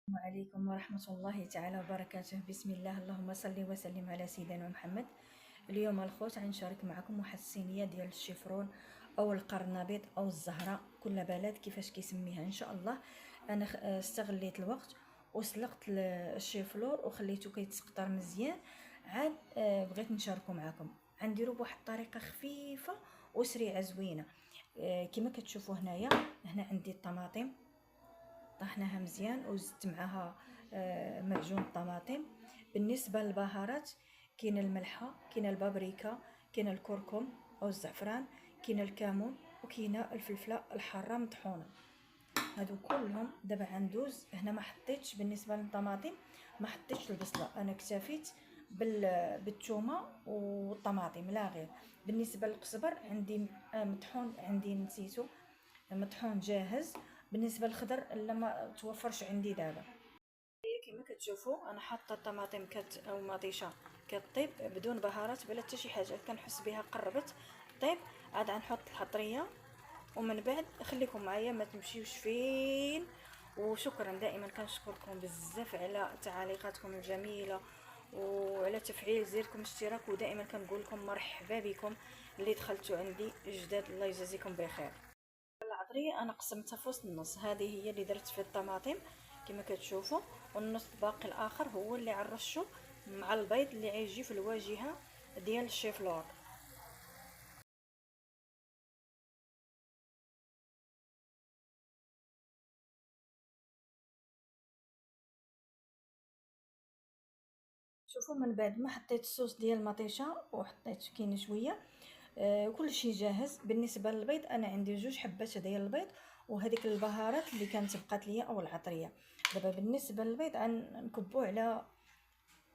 السلام عليكم ورحمة الله تعالى وبركاته. بسم الله، اللهم صل وسلم على سيدنا محمد. اليوم الخوت غنشارك معكم واحد الصينية ديال الشيفرون او القرنبيط او الزهرة، كل بلد كيفاش كيسميها ان شاء الله. انا استغليت الوقت وسلقت الشيفلور وخليته كيتسقطر مزيان. عاد بغيت نشاركه معكم. غنديرو بواحد الطريقة خفيفة وسريعة زوينة. كما كتشوفوا هنا عندي الطماطم، طحناها مزيان وزدت معها معجون الطماطم. بالنسبه للبهارات، كاين الملحه، كاين البابريكا، كاين الكركم او الزعفران، كاين الكمون، وكاينه الفلفله الحاره مطحونه. هادو كلهم دابا غندوز هنا. ما حطيتش بالنسبه للطماطم، ما حطيتش البصله، انا اكتفيت بالثومه والطماطم لا غير. بالنسبه للقزبر عندي مطحون، عندي نسيتو مطحون جاهز. بالنسبه للخضر لا ما توفرش عندي دابا. كما كتشوفوا انا حاطه الطماطم او مطيشه كطيب بدون بهارات بلا حتى شي حاجه، كنحس بها قربت طيب. عاد غنحط الحطريه ومن بعد خليكم معايا ما تمشيوش فين. وشكرا، دائما كنشكركم بزاف على تعاليقاتكم الجميله وعلى تفعيل زركم اشتراك، ودائما كنقول لكم مرحبا بكم اللي دخلتوا عندي جداد. الله يجازيكم بخير. العطريه انا قسمتها في وسط النص، هذه هي اللي درت في الطماطم كما كتشوفوا، والنص الباقي الاخر هو اللي عرشته مع البيض اللي غيجي في الواجهه ديال الشيفلور. شوفوا، من بعد ما حطيت الصوص ديال المطيشه وحطيت كاين شويه كل شيء جاهز. بالنسبه للبيض انا عندي 2 حبات ديال البيض وهذيك البهارات اللي كانت بقات ليا او العطريه. دابا بالنسبه للبيض غنكبوه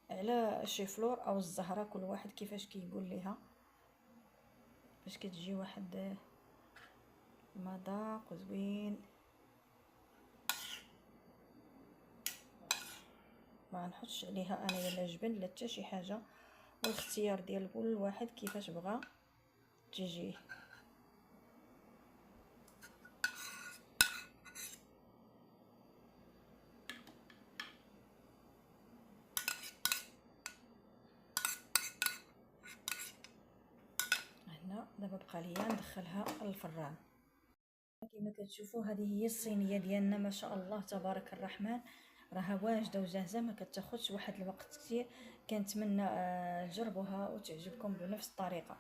على الشيفلور او الزهره، كل واحد كيفاش كيقول ليها، باش كتجي واحد مذاق زوين. ما نحطش عليها انايا لا جبن لا حتى شي حاجه، والاختيار ديال كل واحد كيفاش بغى تجيه. هنا دابا بقى ليا ندخلها للفران. كما كتشوفوا هذه هي الصينيه ديالنا، ما شاء الله تبارك الرحمن، راها واجده وجاهزه، ما كتاخذش واحد الوقت كثير. كنتمنى تجربوها وتعجبكم بنفس الطريقه.